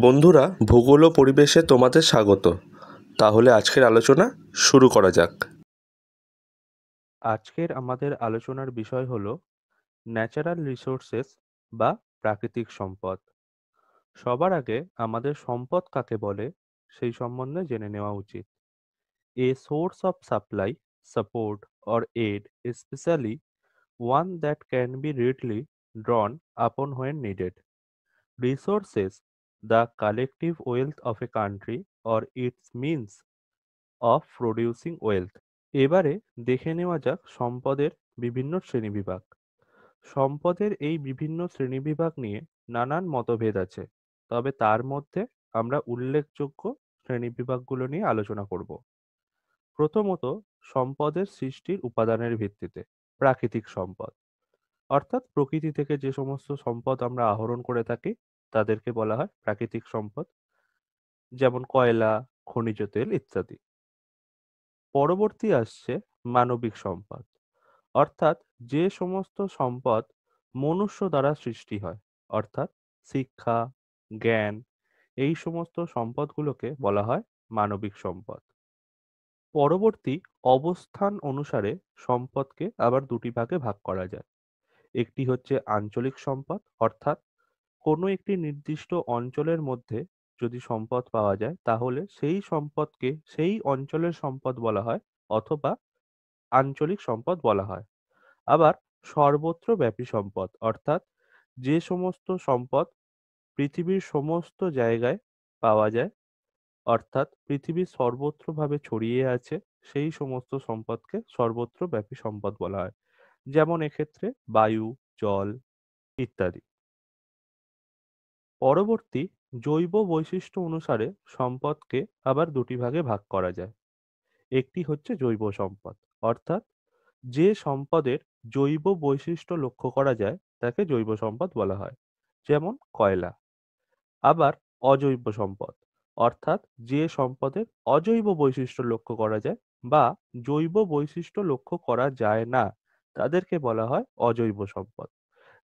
বন্ধুরা, ভূগোল ও পরিবেশে তোমাদের স্বাগত। তাহলে আজকের আলোচনা শুরু করা যাক। আজকের আমাদের আলোচনার বিষয় হলো ন্যাচারাল রিসোর্সেস বা প্রাকৃতিক সম্পদ। সবার আগে আমাদের সম্পদ কাকে বলে সেই সম্বন্ধে জেনে নেওয়া উচিত। A source of supply, support or aid, especially one that can be readily drawn upon when needed. Resources, the collective wealth of a country or its means of producing wealth. এবারে দেখে নেওয়া যাক সম্পদের বিভিন্ন শ্রেণীবিভাগ। সম্পদের এই বিভিন্ন শ্রেণীবিভাগ নিয়ে নানান মতভেদ আছে, তবে তার মধ্যে আমরা উল্লেখযোগ্য শ্রেণীবিভাগগুলো নিয়ে আলোচনা করব। প্রথমত, সম্পদের সৃষ্টির উপাদানের ভিত্তিতে প্রাকৃতিক সম্পদ, অর্থাৎ প্রকৃতি থেকে যে সমস্ত সম্পদ আমরা আহরণ করে থাকি তাদেরকে বলা হয় প্রাকৃতিক সম্পদ, যেমন কয়লা, খনিজ তেল ইত্যাদি। পরবর্তী আসছে মানবিক সম্পদ, অর্থাৎ যে সমস্ত সম্পদ মনুষ্য দ্বারা সৃষ্টি হয়, অর্থাৎ শিক্ষা, জ্ঞান, এই সমস্ত সম্পদগুলোকে বলা হয় মানবিক সম্পদ। পরবর্তী অবস্থান অনুসারে সম্পদকে আবার দুটি ভাগে ভাগ করা যায়। একটি হচ্ছে আঞ্চলিক সম্পদ, অর্থাৎ কোনো একটি নির্দিষ্ট অঞ্চলের মধ্যে যদি সম্পদ পাওয়া যায় তাহলে সেই সম্পদকে সেই অঞ্চলের সম্পদ বলা হয় অথবা আঞ্চলিক সম্পদ বলা হয়। আবার সর্বত্র ব্যাপী সম্পদ, অর্থাৎ যে সমস্ত সম্পদ পৃথিবীর সমস্ত জায়গায় পাওয়া যায়, অর্থাৎ পৃথিবীর সর্বত্রভাবে ছড়িয়ে আছে, সেই সমস্ত সম্পদকে সর্বত্র ব্যাপী সম্পদ বলা হয়। যেমন এক্ষেত্রে বায়ু, জল ইত্যাদি। পরবর্তী জৈব বৈশিষ্ট্য অনুসারে সম্পদকে আবার দুটি ভাগে ভাগ করা যায়। একটি হচ্ছে জৈব সম্পদ, অর্থাৎ যে সম্পদের জৈব বৈশিষ্ট্য লক্ষ্য করা যায় তাকে জৈব সম্পদ বলা হয়, যেমন কয়লা। আবার অজৈব সম্পদ, অর্থাৎ যে সম্পদের অজৈব বৈশিষ্ট্য লক্ষ্য করা যায় বা জৈব বৈশিষ্ট্য লক্ষ্য করা যায় না তাদেরকে বলা হয় অজৈব সম্পদ,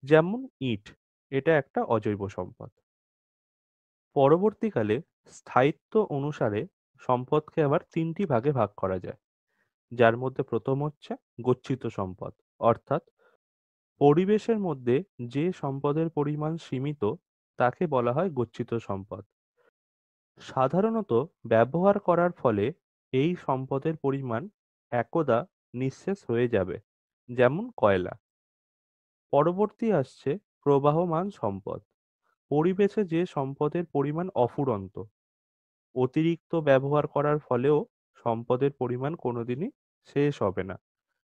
যেমন ইট, এটা একটা অজৈব সম্পদ। পরবর্তীকালে স্থায়িত্ব অনুসারে সম্পদকে আবার তিনটি ভাগে ভাগ করা যায়, যার মধ্যে প্রথম হচ্ছে গচ্ছিত সম্পদ, অর্থাৎ পরিবেশের মধ্যে যে সম্পদের পরিমাণ সীমিত তাকে বলা হয় গচ্ছিত সম্পদ। সাধারণত ব্যবহার করার ফলে এই সম্পদের পরিমাণ একদা নিঃশেষ হয়ে যাবে, যেমন কয়লা। পরবর্তী আসছে প্রবাহমান সম্পদ, পরিবেশে যে সম্পদের পরিমাণ অফুরন্ত, অতিরিক্ত ব্যবহার করার ফলেও সম্পদের পরিমাণ কোনোদিনই শেষ হবে না,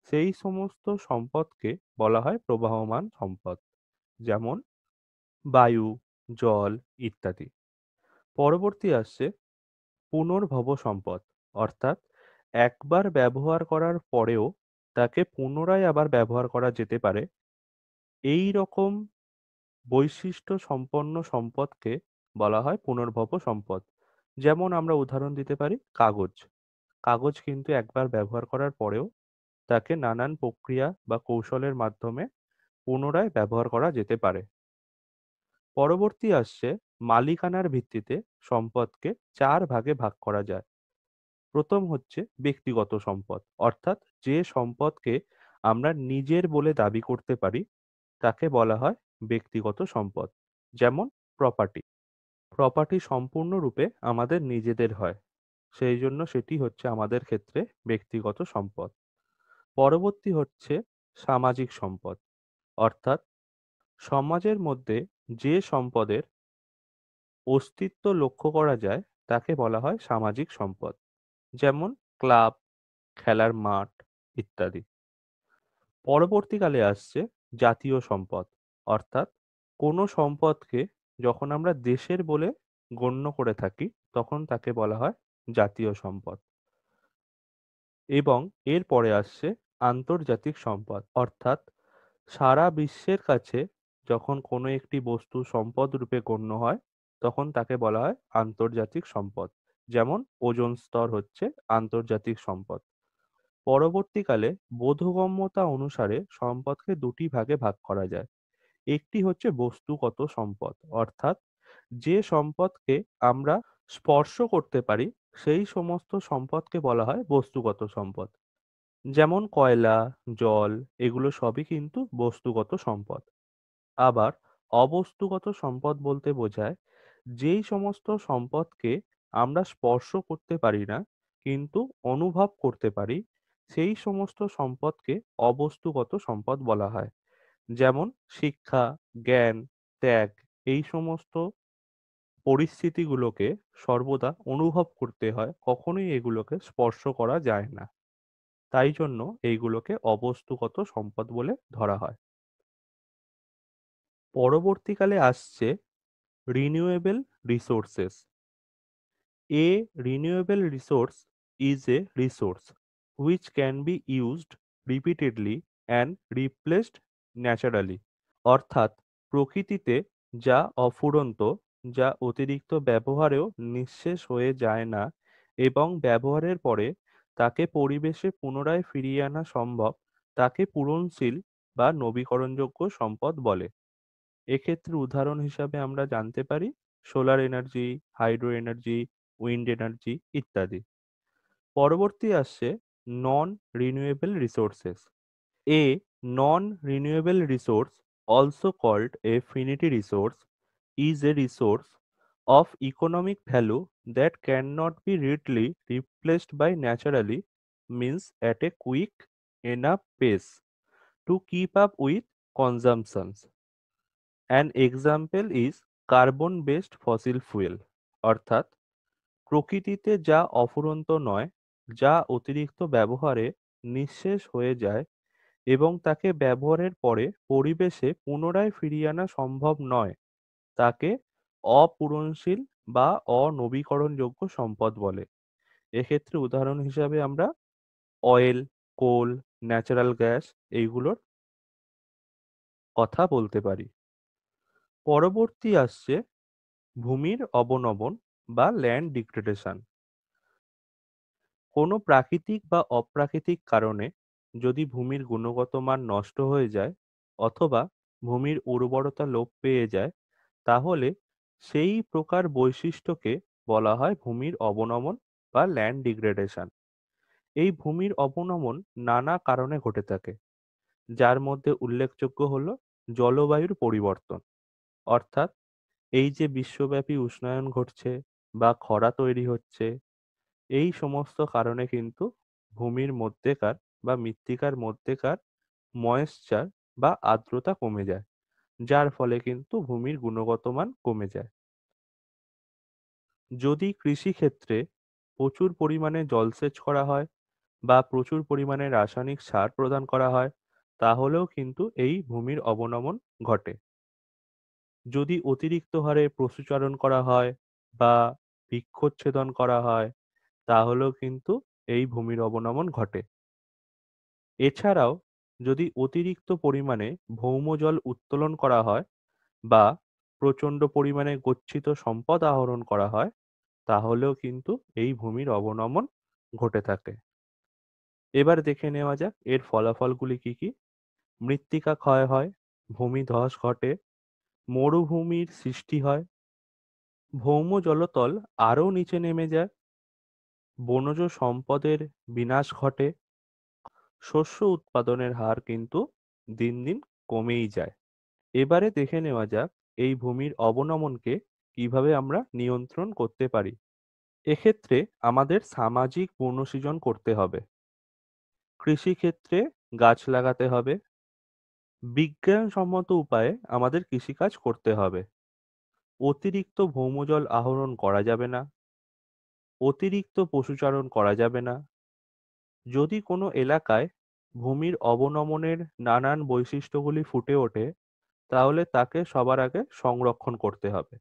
সেই সমস্ত সম্পদকে বলা হয় প্রবাহমান সম্পদ, যেমন বায়ু, জল ইত্যাদি। পরবর্তী আসছে পুনর্ভব সম্পদ, অর্থাৎ একবার ব্যবহার করার পরেও তাকে পুনরায় আবার ব্যবহার করা যেতে পারে, এই রকম বৈশিষ্ট্য সম্পন্ন সম্পদকে বলা হয় পুনর্ভব সম্পদ। যেমন আমরা উদাহরণ দিতে পারি কাগজ। কাগজ কিন্তু একবার ব্যবহার করার পরেও তাকে নানান প্রক্রিয়া বা কৌশলের মাধ্যমে পুনরায় ব্যবহার করা যেতে পারে। পরবর্তী আসছে মালিকানার ভিত্তিতে সম্পদকে চার ভাগে ভাগ করা যায়। প্রথম হচ্ছে ব্যক্তিগত সম্পদ, অর্থাৎ যে সম্পদকে আমরা নিজের বলে দাবি করতে পারি তাকে বলা হয় ব্যক্তিগত সম্পদ, যেমন প্রপার্টি। প্রপার্টি সম্পূর্ণরূপে আমাদের নিজেদের হয়, সেই জন্য সেটি হচ্ছে আমাদের ক্ষেত্রে ব্যক্তিগত সম্পদ। পরবর্তী হচ্ছে সামাজিক সম্পদ, অর্থাৎ সমাজের মধ্যে যে সম্পদের অস্তিত্ব লক্ষ্য করা যায় তাকে বলা হয় সামাজিক সম্পদ, যেমন ক্লাব, খেলার মাঠ ইত্যাদি। পরবর্তীকালে আসছে জাতীয় সম্পদ, অর্থাৎ কোনো সম্পদকে যখন আমরা দেশের বলে গণ্য করে থাকি তখন তাকে বলা হয় জাতীয় সম্পদ। এবং এরপরে আসছে আন্তর্জাতিক সম্পদ, অর্থাৎ সারা বিশ্বের কাছে যখন কোনো একটি বস্তু সম্পদ রূপে গণ্য হয় তখন তাকে বলা হয় আন্তর্জাতিক সম্পদ, যেমন ওজোন স্তর হচ্ছে আন্তর্জাতিক সম্পদ। পরবর্তীকালে বোধগম্যতা অনুসারে সম্পদকে দুটি ভাগে ভাগ করা যায়। একটি হচ্ছে বস্তুগত সম্পদ, অর্থাৎ যে সম্পদকে আমরা স্পর্শ করতে পারি সেই সমস্ত সম্পদকে বলা হয় বস্তুগত সম্পদ। যেমন কয়লা, জল এগুলো সবই কিন্তু বস্তুগত সম্পদ। আবার অবস্তুগত সম্পদ বলতে বোঝায় যেই সমস্ত সম্পদকে আমরা স্পর্শ করতে পারি না কিন্তু অনুভব করতে পারি, সেই সমস্ত সম্পদকে অবস্তুগত সম্পদ বলা হয়। যেমন শিক্ষা, জ্ঞান, ত্যাগ এই সমস্ত পরিস্থিতিগুলোকে সর্বদা অনুভব করতে হয়, কখনোই এগুলোকে স্পর্শ করা যায় না। তাই জন্য এইগুলোকে অবস্তুগত সম্পদ বলে ধরা হয়। পরবর্তীকালে আসছে renewable resources. A renewable resource is a resource which can be used repeatedly and replaced naturally. অর্থাৎ প্রকৃতিতে যা অফুরন্ত, যা অতিরিক্ত ব্যবহারেও নিঃশেষ হয়ে যায় না এবং ব্যবহারের পরে তাকে পরিবেশে পুনরায় ফিরিয়ে আনা সম্ভব, তাকে পূরণশীল বা নবীকরণযোগ্য সম্পদ বলে। এক্ষেত্রে উদাহরণ হিসাবে আমরা জানতে পারি solar energy, hydro energy, wind energy ইত্যাদি। পরবর্তী আসছে নন renewable resources. A non-renewable resource, also called a finite resource, is a resource of economic value that cannot be readily replaced by naturally means at a quick enough pace to keep up with consumptions. An example is carbon-based fossil fuel, অর্থাৎ প্রকৃতিতে যা অফুরন্ত নয়, যা অতিরিক্ত ব্যবহারে নিঃশেষ হয়ে যায় এবং তাকে ব্যবহারের পরে পরিবেশে পুনরায় ফিরিয়ে আনা সম্ভব নয়, তাকে অপূরণশীল বা অনবীকরণযোগ্য সম্পদ বলে। এক্ষেত্রে উদাহরণ হিসাবে আমরা অয়েল, কোল, ন্যাচারাল গ্যাস এইগুলোর কথা বলতে পারি। পরবর্তী আসছে ভূমির অবনমন বা ল্যান্ড ডিগ্রেডেশন। কোনো প্রাকৃতিক বা অপ্রাকৃতিক কারণে যদি ভূমির গুণগত মান নষ্ট হয়ে যায় অথবা ভূমির উর্বরতা লোপ পেয়ে যায়, তাহলে সেই প্রকার বৈশিষ্ট্যকে বলা হয় ভূমির অবনমন বা ল্যান্ড ডিগ্রেডেশন। এই ভূমির অবনমন নানা কারণে ঘটে থাকে, যার মধ্যে উল্লেখযোগ্য হলো জলবায়ুর পরিবর্তন। অর্থাৎ এই যে বিশ্বব্যাপী উষ্ণায়ন ঘটছে বা খরা তৈরি হচ্ছে, এই সমস্ত কারণে কিন্তু ভূমির মধ্যেকার বা মৃত্তিকার মধ্যেকার ময়েশ্চার বা আর্দ্রতা কমে যায়, যার ফলে কিন্তু ভূমির গুণগত মান কমে যায়। যদি কৃষিক্ষেত্রে প্রচুর পরিমাণে জলসেচ করা হয় বা প্রচুর পরিমাণে রাসায়নিক সার প্রদান করা হয়, তাহলেও কিন্তু এই ভূমির অবনমন ঘটে। যদি অতিরিক্ত হারে পশুচারণ করা হয় বা বৃক্ষচ্ছেদন করা হয়, তাহলেও কিন্তু এই ভূমির অবনমন ঘটে। এছাড়াও যদি অতিরিক্ত পরিমাণে ভৌমজল উত্তোলন করা হয় বা প্রচণ্ড পরিমাণে গচ্ছিত সম্পদ আহরণ করা হয়, তাহলেও কিন্তু এই ভূমির অবনমন ঘটে থাকে। এবার দেখে নেওয়া যাক এর ফলাফলগুলি কি কি। মৃত্তিকা ক্ষয় হয়, ভূমিধস ঘটে, মরুভূমির সৃষ্টি হয়, ভৌম জলতল আরও নিচে নেমে যায়, বনজ সম্পদের বিনাশ ঘটে, শস্য উৎপাদনের হার কিন্তু দিন দিন কমেই যায়। এবারে দেখে নেওয়া যাক এই ভূমির অবনমনকে কিভাবে আমরা নিয়ন্ত্রণ করতে পারি। এক্ষেত্রে আমাদের সামাজিক পুনঃসৃজন করতে হবে, কৃষিক্ষেত্রে গাছ লাগাতে হবে, বিজ্ঞানসম্মত উপায়ে আমাদের কৃষিকাজ করতে হবে, অতিরিক্ত ভৌমজল আহরণ করা যাবে না, অতিরিক্ত পশুচারণ করা যাবে না। যদি কোনো এলাকায় ভূমির অবনমনের নানান বৈশিষ্ট্যগুলি ফুটে ওঠে, তাহলে তাকে সবার আগে সংরক্ষণ করতে হবে।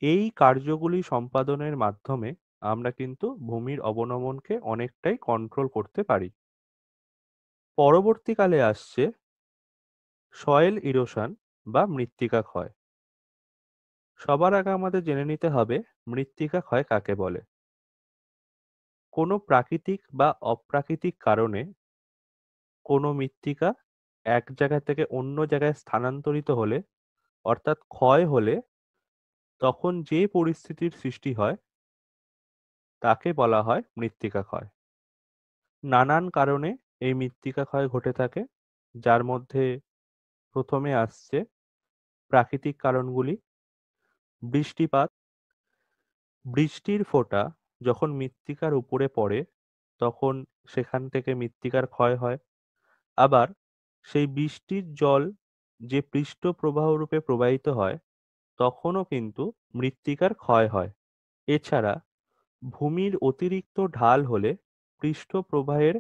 এই কার্যগুলি সম্পাদনের মাধ্যমে আমরা কিন্তু ভূমির অবনমনকে অনেকটাই কন্ট্রোল করতে পারি। পরবর্তীকালে আসছে সয়েল ইরোশন বা মৃত্তিকা ক্ষয়। সবার আগে আমাদের জেনে নিতে হবে মৃত্তিকা ক্ষয় কাকে বলে। কোনো প্রাকৃতিক বা অপ্রাকৃতিক কারণে কোনো মৃত্তিকা এক জায়গা থেকে অন্য জায়গায় স্থানান্তরিত হলে, অর্থাৎ ক্ষয় হলে তখন যে পরিস্থিতির সৃষ্টি হয় তাকে বলা হয় মৃত্তিকা ক্ষয়। নানান কারণে এই মৃত্তিকা ক্ষয় ঘটে থাকে, যার মধ্যে প্রথমে আসছে প্রাকৃতিক কারণগুলি। বৃষ্টিপাত, বৃষ্টির ফোঁটা যখন মৃত্তিকার উপরে পড়ে তখন সেখান থেকে মৃত্তিকার ক্ষয় হয়। আবার সেই বৃষ্টির জল যে পৃষ্ঠ প্রবাহ রূপে প্রবাহিত হয় তখনও কিন্তু মৃত্তিকার ক্ষয় হয়। এছাড়া ভূমির অতিরিক্ত ঢাল হলে পৃষ্ঠ প্রবাহের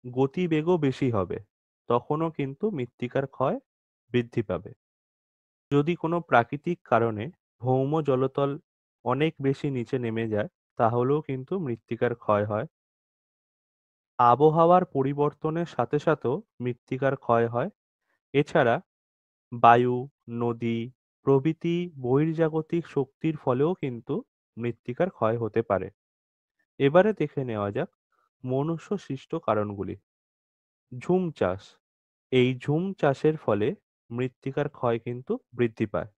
গতিবেগও বেশি হবে, তখনও কিন্তু মৃত্তিকার ক্ষয় বৃদ্ধি পাবে। যদি কোনো প্রাকৃতিক কারণে ভৌম জলতল অনেক বেশি নিচে নেমে যায় তাহলেও কিন্তু মৃত্তিকার ক্ষয় হয়। আবহাওয়ার পরিবর্তনের সাথে সাথেও মৃত্তিকার ক্ষয় হয়। এছাড়া বায়ু, নদী প্রভৃতি বহির্জাগতিক শক্তির ফলেও কিন্তু মৃত্তিকার ক্ষয় হতে পারে। এবারে দেখে নেওয়া যাক মনুষ্য সৃষ্ট কারণগুলি। ঝুম চাষ, এই ঝুম চাষের ফলে মৃত্তিকার ক্ষয় কিন্তু বৃদ্ধি পায়।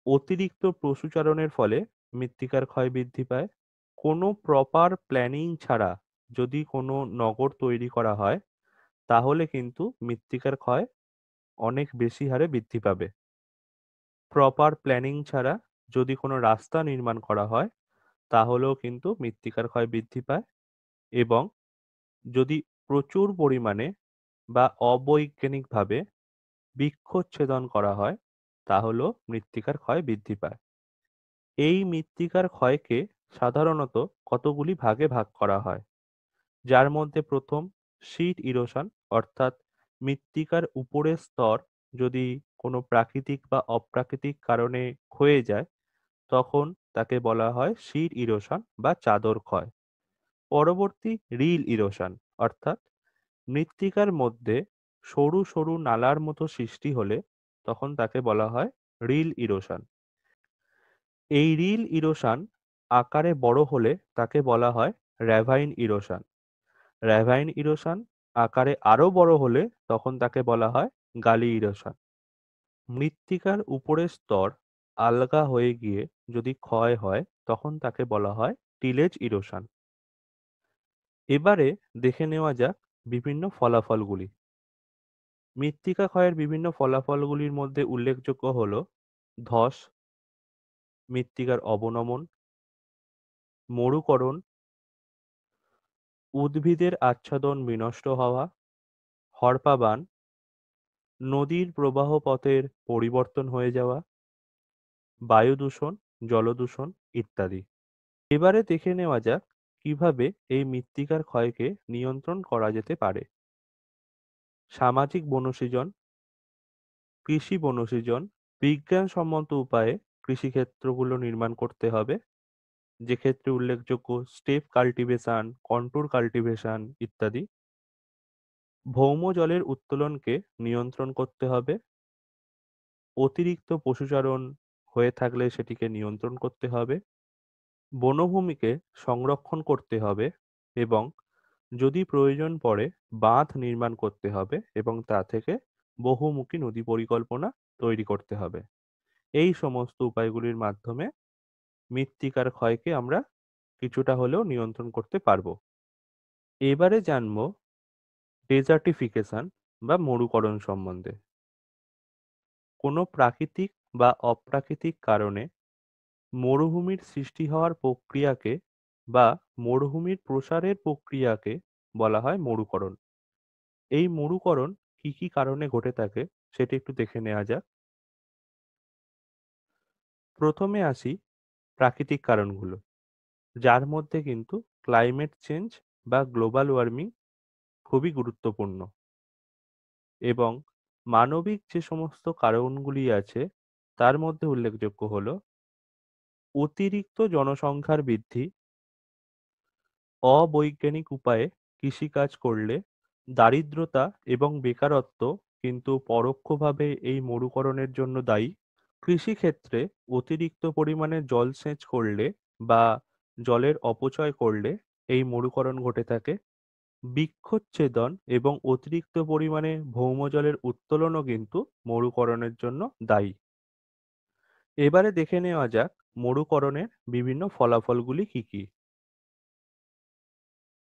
অতিরিক্ত পশুচারণের ফলে মৃত্তিকার ক্ষয় বৃদ্ধি পায়। কোনো প্রপার প্ল্যানিং ছাড়া যদি কোনো নগর তৈরি করা হয় তাহলে কিন্তু মৃত্তিকার ক্ষয় অনেক বেশি হারে বৃদ্ধি পাবে। প্রপার প্ল্যানিং ছাড়া যদি কোনো রাস্তা নির্মাণ করা হয় তাহলেও কিন্তু মৃত্তিকার ক্ষয় বৃদ্ধি পায়। এবং যদি প্রচুর পরিমাণে বা অবৈজ্ঞানিকভাবে বৃক্ষচ্ছেদন করা হয় তাহলেও মৃত্তিকার ক্ষয় বৃদ্ধি পায়। এই মৃত্তিকার ক্ষয়কে সাধারণত কতগুলি ভাগে ভাগ করা হয়, যার মধ্যে প্রথম শিট ইরোশন, অর্থাৎ মৃত্তিকার উপরের স্তর যদি কোনো প্রাকৃতিক বা অপ্রাকৃতিক কারণে ক্ষয়ে যায় তখন তাকে বলা হয় শিট ইরোশন বা চাদর ক্ষয়। পরবর্তী রিল ইরোশন, অর্থাৎ মৃত্তিকার মধ্যে সরু সরু নালার মতো সৃষ্টি হলে তখন তাকে বলা হয় রিল ইরোশন। এই রিল ইরোশন আকারে বড় হলে তাকে বলা হয় র্যাভাইন ইরোশন। র্যাভাইন ইরোশন আকারে আরো বড় হলে তখন তাকে বলা হয় গালি ইরোশন। মৃত্তিকার উপরের স্তর আলগা হয়ে গিয়ে যদি ক্ষয় হয় তখন তাকে বলা হয় টিলেজ ইরোশন। এবারে দেখে নেওয়া যাক বিভিন্ন ফলাফলগুলি। মৃত্তিকা ক্ষয়ের বিভিন্ন ফলাফলগুলির মধ্যে উল্লেখযোগ্য হল ধস, মৃত্তিকার অবনমন, মরুকরণ, উদ্ভিদের আচ্ছাদন বিনষ্ট হওয়া, হরপাবান, নদীর প্রবাহ পথের পরিবর্তন হয়ে যাওয়া, বায়ু দূষণ, জলদূষণ ইত্যাদি। এবারে দেখে নেওয়া যাক কিভাবে এই মৃত্তিকার ক্ষয়কে নিয়ন্ত্রণ করা যেতে পারে। সামাজিক বনসৃজন, কৃষি বনসৃজন, বিজ্ঞানসম্মত উপায়ে কৃষিক্ষেত্রগুলো নির্মাণ করতে হবে, যেক্ষেত্রে উল্লেখযোগ্য স্টেপ কাল্টিভেশন, কন্ট্যুর কাল্টিভেশন ইত্যাদি। ভৌম জলের উত্তোলনকে নিয়ন্ত্রণ করতে হবে। অতিরিক্ত পশুচারণ হয়ে থাকলে সেটিকে নিয়ন্ত্রণ করতে হবে। বনভূমিকে সংরক্ষণ করতে হবে এবং যদি প্রয়োজন পড়ে বাঁধ নির্মাণ করতে হবে এবং তা থেকে বহুমুখী নদী পরিকল্পনা তৈরি করতে হবে। এই সমস্ত উপায়গুলির মাধ্যমে মৃত্তিকার ক্ষয়কে আমরা কিছুটা হলেও নিয়ন্ত্রণ করতে পারবো। এবারে জানবো ডেজার্টিফিকেশন বা মরুকরণ সম্বন্ধে। কোনো প্রাকৃতিক বা অপ্রাকৃতিক কারণে মরুভূমির সৃষ্টি হওয়ার প্রক্রিয়াকে বা মরুভূমির প্রসারের প্রক্রিয়াকে বলা হয় মরুকরণ। এই মরুকরণ কি কি কারণে ঘটে থাকে সেটি একটু দেখে নেওয়া যাক। প্রথমে আসি প্রাকৃতিক কারণগুলো, যার মধ্যে কিন্তু ক্লাইমেট চেঞ্জ বা গ্লোবাল ওয়ার্মিং খুবই গুরুত্বপূর্ণ। এবং মানবিক যে সমস্ত কারণগুলি আছে তার মধ্যে উল্লেখযোগ্য হলো অতিরিক্ত জনসংখ্যার বৃদ্ধি, অবৈজ্ঞানিক উপায়ে কৃষিকাজ করলে দারিদ্রতা এবং বেকারত্ব কিন্তু পরোক্ষভাবে এই মরুকরণের জন্য দায়ী। কৃষিক্ষেত্রে অতিরিক্ত পরিমাণে জলসেচ করলে বা জলের অপচয় করলে এই মরুকরণ ঘটে থাকে। বৃক্ষচ্ছেদন এবং অতিরিক্ত পরিমাণে ভৌমজলের উত্তোলনও কিন্তু মরুকরণের জন্য দায়ী। এবারে দেখে নেওয়া যাক মরুকরণের বিভিন্ন ফলাফলগুলি কি কি।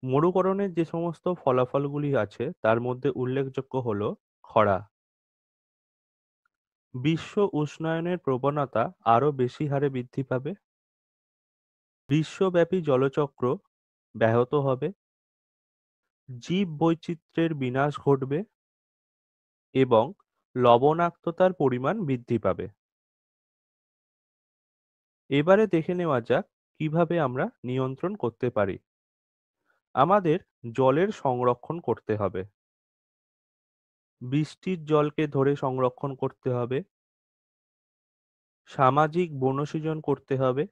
মরুকরণের যে সমস্ত ফলাফলগুলি আছে তার মধ্যে উল্লেখযোগ্য হলো খরা, বিশ্ব উষ্ণায়নের প্রবণতা আরো বেশি হারে বৃদ্ধি পাবে, বিশ্বব্যাপী জলচক্র ব্যাহত হবে, জীববৈচিত্র্যের বিনাশ ঘটবে এবং লবণাক্ততার পরিমাণ বৃদ্ধি পাবে। এবারে দেখে নেওয়া যাক কিভাবে আমরা নিয়ন্ত্রণ করতে পারি। আমাদের জলের সংরক্ষণ করতে হবে, বৃষ্টির জলকে ধরে সংরক্ষণ করতে হবে, সামাজিক বনসৃজন করতে হবে,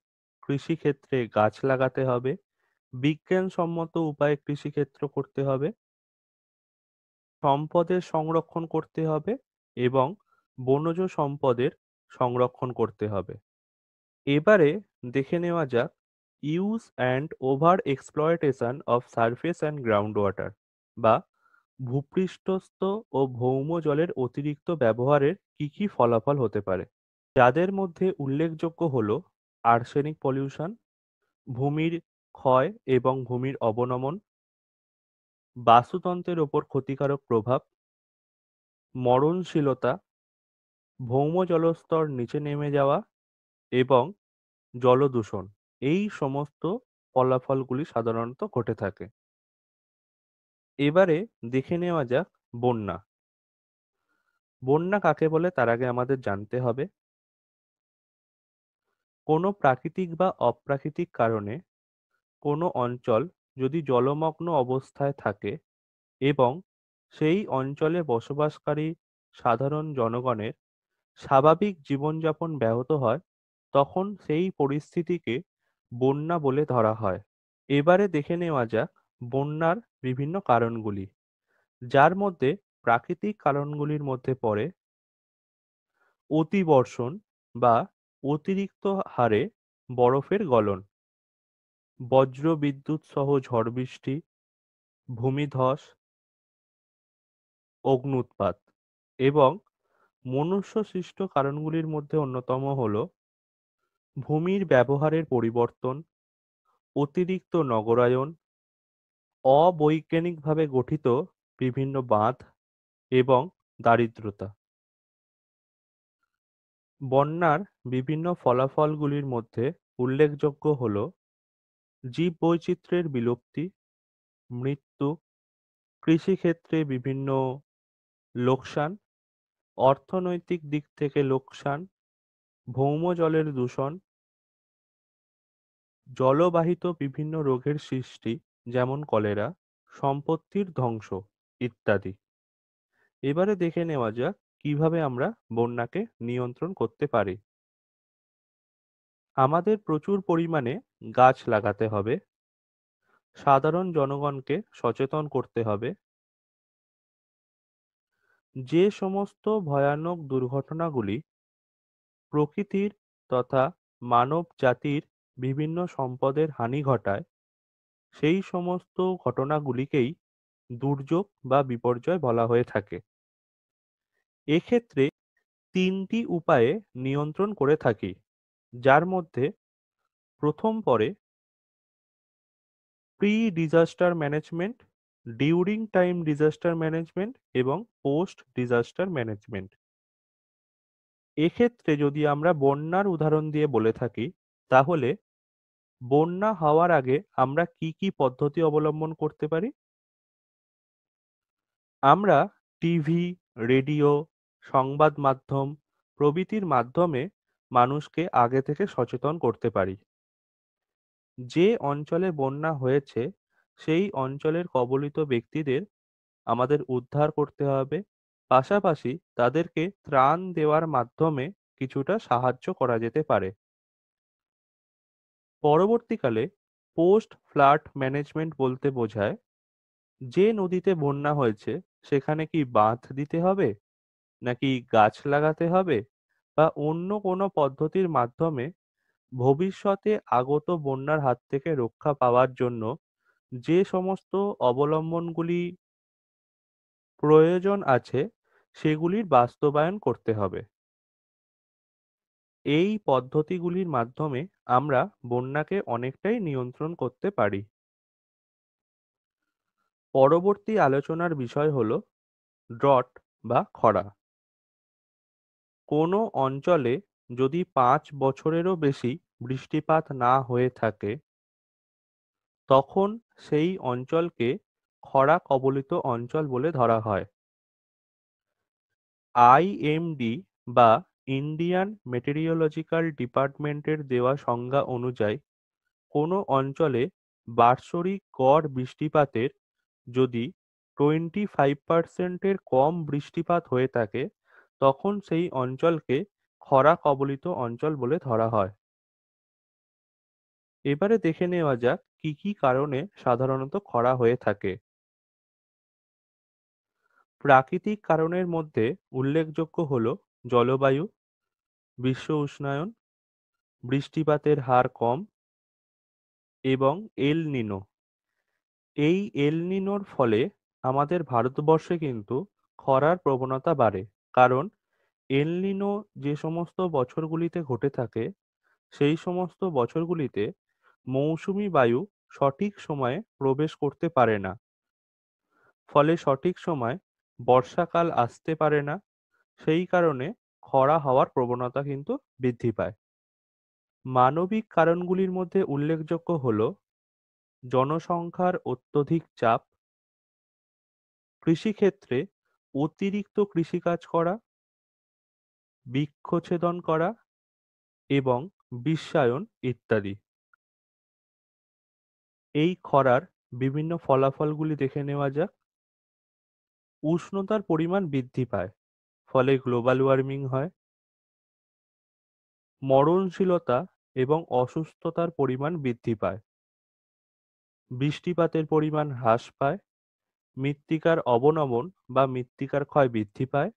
কৃষিক্ষেত্রে গাছ লাগাতে হবে, বিজ্ঞানসম্মত উপায়ে কৃষিক্ষেত্র করতে হবে, সম্পদের সংরক্ষণ করতে হবে এবং বনজ সম্পদের সংরক্ষণ করতে হবে। এবারে দেখে নেওয়া যাক use and over exploitation of surface and ground water বা ভূপৃষ্ঠস্থ ও ভৌম জলের অতিরিক্ত ব্যবহারের কি কি ফলাফল হতে পারে, যাদের মধ্যে উল্লেখযোগ্য হল আর্সেনিক পলিউশন, ভূমির ক্ষয় এবং ভূমির অবনমন, বাস্তুতন্ত্রের ওপর ক্ষতিকারক প্রভাব, মরণশীলতা, ভৌম জলস্তর নিচে নেমে যাওয়া এবং জলদূষণ। এই সমস্ত ফলাফলগুলি সাধারণত ঘটে থাকে। এবারে দেখে নেওয়া যাক বন্যা। বন্যা কাকে বলে তার আগে আমাদের জানতে হবে কোনো প্রাকৃতিক বা অপ্রাকৃতিক কারণে কোনো অঞ্চল যদি জলমগ্ন অবস্থায় থাকে এবং সেই অঞ্চলে বসবাসকারী সাধারণ জনগণের স্বাভাবিক জীবনযাপন ব্যাহত হয়, তখন সেই পরিস্থিতিকে বন্যা বলে ধরা হয়। এবারে দেখে নেওয়া যাক বন্যার বিভিন্ন কারণগুলি, যার মধ্যে প্রাকৃতিক কারণগুলির মধ্যে পড়ে অতিবর্ষণ বা অতিরিক্ত হারে বরফের গলন, বজ্রবিদ্যুৎ সহ ঝড় বৃষ্টি, ভূমিধস, অগ্ন্যুৎপাত এবং মনুষ্যসৃষ্ট কারণগুলির মধ্যে অন্যতম হল ভূমির ব্যবহারের পরিবর্তন, অতিরিক্ত নগরায়ন, অবৈজ্ঞানিকভাবে গঠিত বিভিন্ন বাঁধ এবং দারিদ্রতা। বন্যার বিভিন্ন ফলাফলগুলির মধ্যে উল্লেখযোগ্য হল জীববৈচিত্র্যের বিলুপ্তি, মৃত্যু, কৃষিক্ষেত্রে বিভিন্ন লোকসান, অর্থনৈতিক দিক থেকে লোকসান, ভৌম জলের দূষণ, জলবাহিত বিভিন্ন রোগের সৃষ্টি যেমন কলেরা, সম্পত্তির ধ্বংস ইত্যাদি। এবারে দেখে নেওয়া যাক কিভাবে আমরা বন্যাকে নিয়ন্ত্রণ করতে পারি। আমাদের প্রচুর পরিমাণে গাছ লাগাতে হবে, সাধারণ জনগণকে সচেতন করতে হবে, যে সমস্ত ভয়ানক দুর্ঘটনাগুলি প্রকৃতির তথা মানব জাতির বিভিন্ন সম্পদের হানি ঘটায়, সেই সমস্ত ঘটনাগুলিকেই দুর্যোগ বা বিপর্যয় বলা হয়ে থাকে। এক্ষেত্রে তিনটি উপায়ে নিয়ন্ত্রণ করে থাকি, যার মধ্যে প্রথম পড়ে pre disaster management, during time disaster management এবং পোস্ট ডিজাস্টার ম্যানেজমেন্ট। এক্ষেত্রে যদি আমরা বন্যার উদাহরণ দিয়ে বলে থাকি, তাহলে বন্যা হওয়ার আগে আমরা কি কি পদ্ধতি অবলম্বন করতে পারি। আমরা টিভি, রেডিও, সংবাদ মাধ্যম প্রভৃতির মাধ্যমে মানুষকে আগে থেকে সচেতন করতে পারি। যে অঞ্চলে বন্যা হয়েছে সেই অঞ্চলের কবলিত ব্যক্তিদের আমাদের উদ্ধার করতে হবে, পাশাপাশি তাদেরকে ত্রাণ দেওয়ার মাধ্যমে কিছুটা সাহায্য করা যেতে পারে। পরবর্তীকালে পোস্ট ফ্লাড ম্যানেজমেন্ট বলতে বোঝায় যে নদীতে বন্যা হয়েছে সেখানে কি বাঁধ দিতে হবে, নাকি গাছ লাগাতে হবে, বা অন্য কোনো পদ্ধতির মাধ্যমে ভবিষ্যতে আগত বন্যার হাত থেকে রক্ষা পাওয়ার জন্য যে সমস্ত অবলম্বনগুলি প্রয়োজন আছে সেগুলির বাস্তবায়ন করতে হবে। এই পদ্ধতিগুলির মাধ্যমে আমরা বন্যাকে অনেকটাই নিয়ন্ত্রণ করতে পারি। পরবর্তী আলোচনার বিষয় হলো ড্রট বা খরা। কোনো অঞ্চলে যদি 5 বছরেরও বেশি বৃষ্টিপাত না হয়ে থাকে, তখন সেই অঞ্চলকে খরা কবলিত অঞ্চল বলে ধরা হয়। আইএমডি বা ইন্ডিয়ান মেটেরিওলজিক্যাল ডিপার্টমেন্টের দেওয়া সংজ্ঞা অনুযায়ী কোনো অঞ্চলে বাৎসরিক গড় বৃষ্টিপাতের যদি 25% কম বৃষ্টিপাত হয়ে থাকে, তখন সেই অঞ্চলকে খরা কবলিত অঞ্চল বলে ধরা হয়। এবারে দেখে নেওয়া যাক কি কি কারণে সাধারণত খরা হয়ে থাকে। প্রাকৃতিক কারণের মধ্যে উল্লেখযোগ্য হল জলবায়ু, বিশ্ব উষ্ণায়ন, বৃষ্টিপাতের হার কম এবং এল নিনো। এই এল নিনোর ফলে আমাদের ভারতবর্ষে কিন্তু খরার প্রবণতা বাড়ে, কারণ এল নিনো যে সমস্ত বছরগুলিতে ঘটে থাকে, সেই সমস্ত বছরগুলিতে মৌসুমী বায়ু সঠিক সময়ে প্রবেশ করতে পারে না, ফলে সঠিক সময় বর্ষাকাল আসতে পারে না। সেই কারণে খরা হওয়ার প্রবণতা কিন্তু বৃদ্ধি পায়। মানবিক কারণগুলির মধ্যে উল্লেখযোগ্য হল জনসংখ্যার অত্যধিক চাপ, কৃষিক্ষেত্রে অতিরিক্ত কৃষিকাজ করা, বৃক্ষছেদন করা এবং বিশ্বায়ন ইত্যাদি। এই খরার বিভিন্ন ফলাফলগুলি দেখে নেওয়া যাক। উষ্ণতার পরিমাণ বৃদ্ধি পায়, ফলে গ্লোবাল ওয়ার্মিং হয়। মরণশীলতা এবং অসুস্থতার পরিমাণ বৃদ্ধি পায়। বৃষ্টিপাতের পরিমাণ হ্রাস পায়। মৃত্তিকার অবনমন বা মৃত্তিকার ক্ষয় বৃদ্ধি পায়।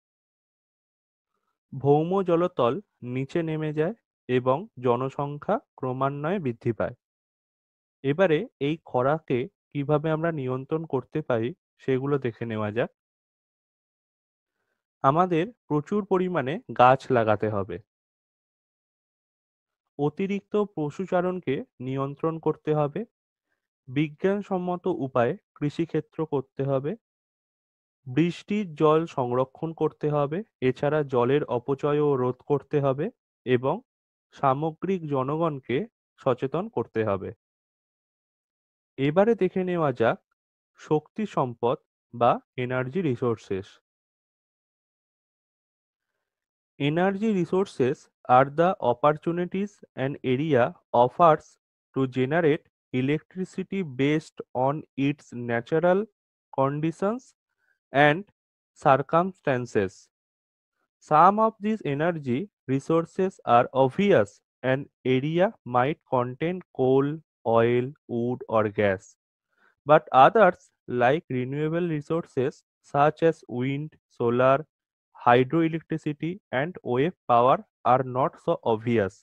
ভৌম জলতল নিচে নেমে যায় এবং জনসংখ্যা ক্রমান্বয়ে বৃদ্ধি পায়। এবারে এই খরাকে কিভাবে আমরা নিয়ন্ত্রণ করতে পারি সেগুলো দেখে নেওয়া যাক। আমাদের প্রচুর পরিমাণে গাছ লাগাতে হবে। অতিরিক্ত পশুচারণকে নিয়ন্ত্রণ করতে হবে। বিজ্ঞানসম্মত উপায়ে কৃষিক্ষেত্র করতে হবে। বৃষ্টির জল সংরক্ষণ করতে হবে। এছাড়া জলের অপচয়ও রোধ করতে হবে এবং সামগ্রিক জনগণকে সচেতন করতে হবে। এবারে দেখে নেওয়া যাক শক্তি সম্পদ বা energy resources. Energy resources are the opportunities an area offers to generate electricity based on its natural conditions and circumstances. Some of these energy resources are obvious. An area might contain coal, oil, wood, or gas, but others, like renewable resources such as wind, solar, hydroelectricity, and wave power, are not so obvious.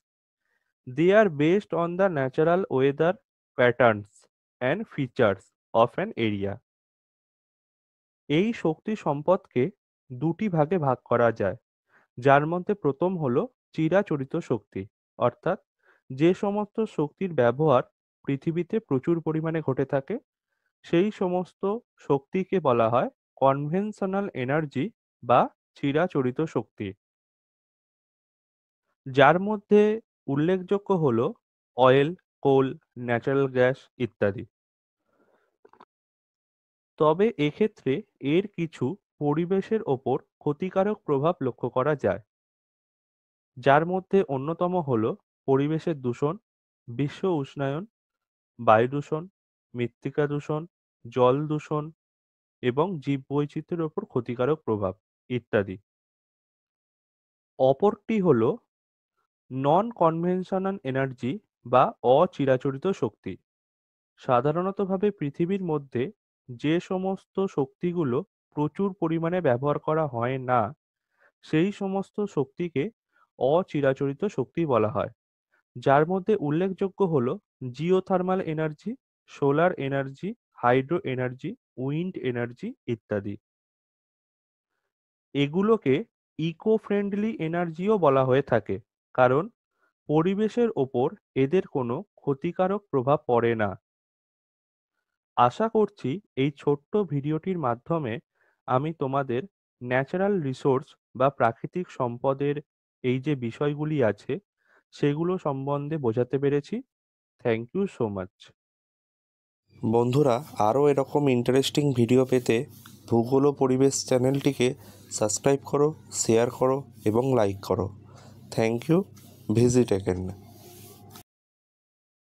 They are based on the natural weather patterns and features of an area. এই শক্তি সম্পদকে দুটি ভাগে ভাগ করা যায়, যার মধ্যে প্রথম হলো চিরাচরিত শক্তি, অর্থাৎ যে সমস্ত শক্তির ব্যবহার পৃথিবীতে প্রচুর পরিমাণে ঘটে থাকে, সেই সমস্ত শক্তিকে বলা হয় কনভেনশনাল এনার্জি বা চিরাচরিত শক্তি, যার মধ্যে উল্লেখযোগ্য হল অয়েল, কোল, ন্যাচারাল গ্যাস ইত্যাদি। তবে এক্ষেত্রে এর কিছু পরিবেশের ওপর ক্ষতিকারক প্রভাব লক্ষ্য করা যায়, যার মধ্যে অন্যতম হল পরিবেশের দূষণ, বিশ্ব উষ্ণায়ন, বায়ু দূষণ, মৃত্তিকা দূষণ, জল দূষণ এবং জীববৈচিত্র্যের ওপর ক্ষতিকারক প্রভাব ইত্যাদি। অপরটি হল নন কনভেনশনাল এনার্জি বা অচিরাচরিত শক্তি। সাধারণতভাবে পৃথিবীর মধ্যে যে সমস্ত শক্তিগুলো প্রচুর পরিমাণে ব্যবহার করা হয় না, সেই সমস্ত শক্তিকে অচিরাচরিত শক্তি বলা হয়, যার মধ্যে উল্লেখযোগ্য হল geothermal energy, solar energy, hydro energy, wind energy ইত্যাদি। এগুলোকে ইকো ফ্রেন্ডলি এনার্জিও বলা হয়ে থাকে, কারণ পরিবেশের ওপর এদের কোনো ক্ষতিকারক প্রভাব পড়ে না। আশা করছি এই ছোট্ট ভিডিওটির মাধ্যমে আমি তোমাদের ন্যাচারাল রিসোর্স বা প্রাকৃতিক সম্পদের এই যে বিষয়গুলি আছে সেগুলো সম্বন্ধে বোঝাতে পেরেছি। Thank you so much. বন্ধুরা, আরও এরকম ইন্টারেস্টিং ভিডিও পেতে ভূগোল ও পরিবেশ চ্যানেলটিকে সাবস্ক্রাইব করো, শেয়ার করো এবং লাইক করো। Thank you. Visit again.